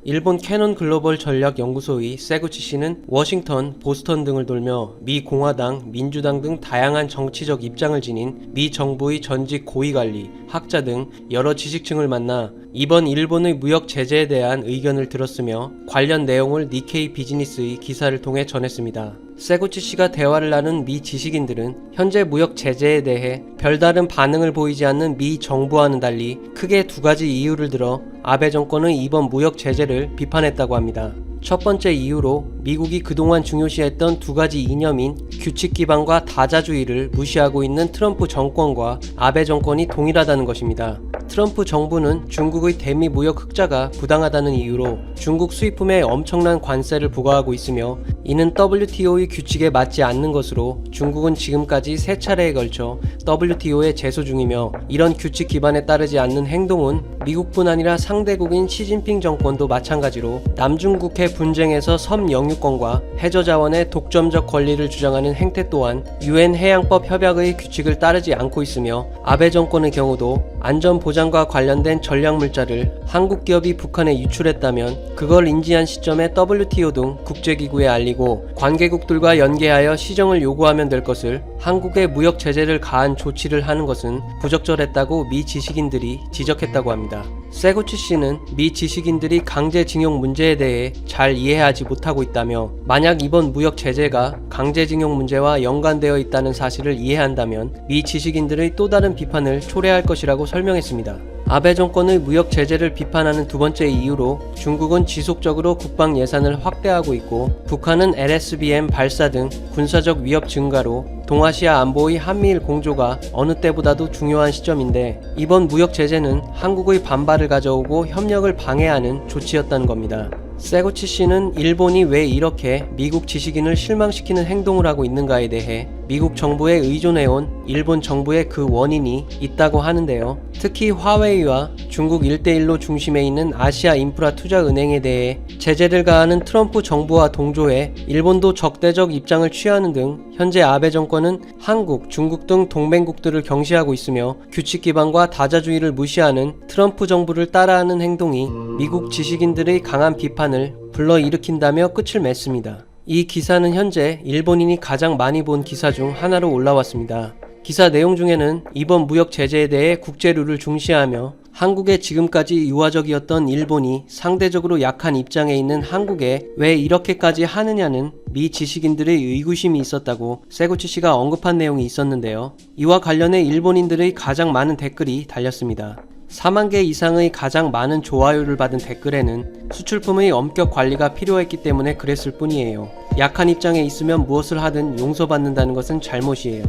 일본 캐논 글로벌 전략 연구소의 세구치 씨는 워싱턴, 보스턴 등을 돌며 미 공화당, 민주당 등 다양한 정치적 입장을 지닌 미 정부의 전직 고위관리, 학자 등 여러 지식층을 만나 이번 일본의 무역 제재에 대한 의견을 들었으며 관련 내용을 니케이 비즈니스의 기사를 통해 전했습니다. 세구치 씨가 대화를 나눈 미 지식인들은 현재 무역 제재에 대해 별다른 반응을 보이지 않는 미 정부와는 달리 크게 두 가지 이유를 들어 아베 정권의 이번 무역 제재를 비판했다고 합니다. 첫 번째 이유로 미국이 그동안 중요시했던 두 가지 이념인 규칙 기반과 다자주의를 무시하고 있는 트럼프 정권과 아베 정권이 동일하다는 것입니다. 트럼프 정부는 중국의 대미 무역 흑자가 부당하다는 이유로 중국 수입품에 엄청난 관세를 부과하고 있으며 이는 WTO의 규칙에 맞지 않는 것으로 중국은 지금까지 세 차례에 걸쳐 WTO에 제소 중이며 이런 규칙 기반에 따르지 않는 행동은 미국뿐 아니라 상대국인 시진핑 정권도 마찬가지로 남중국해 분쟁에서 섬 영유권과 해저자원의 독점적 권리를 주장하는 행태 또한 UN 해양법 협약의 규칙을 따르지 않고 있으며 아베 정권의 경우도 안전보장과 관련된 전략물자를 한국 기업이 북한에 유출했다면 그걸 인지한 시점에 WTO 등 국제기구에 알리고 관계국들과 연계하여 시정을 요구하면 될 것을 한국에 무역 제재를 가한 조치를 하는 것은 부적절했다고 미 지식인들이 지적했다고 합니다. 세구치 씨는 미 지식인들이 강제징용 문제에 대해 잘 이해하지 못하고 있다며 만약 이번 무역 제재가 강제징용 문제와 연관되어 있다는 사실을 이해한다면 미 지식인들의 또 다른 비판을 초래할 것이라고 설명했습니다. 아베 정권의 무역 제재를 비판하는 두 번째 이유로 중국은 지속적으로 국방 예산을 확대하고 있고 북한은 LSBM 발사 등 군사적 위협 증가로 동아시아 안보의 한미일 공조가 어느 때보다도 중요한 시점인데 이번 무역 제재는 한국의 반발을 가져오고 협력을 방해하는 조치였다는 겁니다. 세구치 씨는 일본이 왜 이렇게 미국 지식인을 실망시키는 행동을 하고 있는가에 대해 미국 정부에 의존해온 일본 정부의 그 원인이 있다고 하는데요. 특히 화웨이와 중국 1대1로 중심에 있는 아시아 인프라 투자은행에 대해 제재를 가하는 트럼프 정부와 동조해 일본도 적대적 입장을 취하는 등 현재 아베 정권은 한국, 중국 등 동맹국들을 경시하고 있으며 규칙 기반과 다자주의를 무시하는 트럼프 정부를 따라하는 행동이 미국 지식인들의 강한 비판을 불러일으킨다며 끝을 맺습니다. 이 기사는 현재 일본인이 가장 많이 본 기사 중 하나로 올라왔습니다. 기사 내용 중에는 이번 무역 제재에 대해 국제룰을 중시하며 한국에 지금까지 유화적이었던 일본이 상대적으로 약한 입장에 있는 한국에 왜 이렇게까지 하느냐는 미 지식인들의 의구심이 있었다고 세구치 씨가 언급한 내용이 있었는데요. 이와 관련해 일본인들의 가장 많은 댓글이 달렸습니다. 4만 개 이상의 가장 많은 좋아요를 받은 댓글에는 수출품의 엄격 관리가 필요했기 때문에 그랬을 뿐이에요. 약한 입장에 있으면 무엇을 하든 용서받는다는 것은 잘못이에요.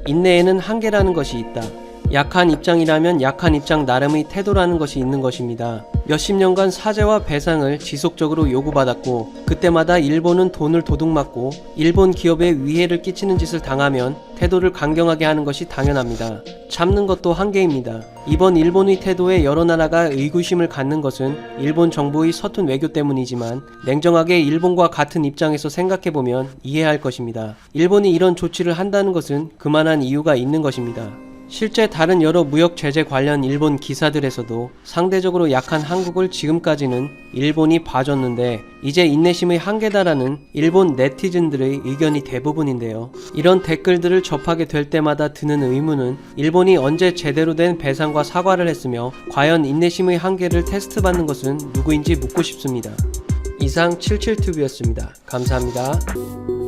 인내에는 한계라는 것이 있다. 약한 입장이라면 약한 입장 나름의 태도라는 것이 있는 것입니다. 몇십 년간 사죄와 배상을 지속적으로 요구받았고 그때마다 일본은 돈을 도둑맞고 일본 기업에 위해를 끼치는 짓을 당하면 태도를 강경하게 하는 것이 당연합니다. 참는 것도 한계입니다. 이번 일본의 태도에 여러 나라가 의구심을 갖는 것은 일본 정부의 서툰 외교 때문이지만 냉정하게 일본과 같은 입장에서 생각해보면 이해할 것입니다. 일본이 이런 조치를 한다는 것은 그만한 이유가 있는 것입니다. 실제 다른 여러 무역 제재 관련 일본 기사들에서도 상대적으로 약한 한국을 지금까지는 일본이 봐줬는데 이제 인내심의 한계다라는 일본 네티즌들의 의견이 대부분인데요. 이런 댓글들을 접하게 될 때마다 드는 의문은 일본이 언제 제대로 된 배상과 사과를 했으며 과연 인내심의 한계를 테스트받는 것은 누구인지 묻고 싶습니다. 이상 77튜브였습니다. 감사합니다.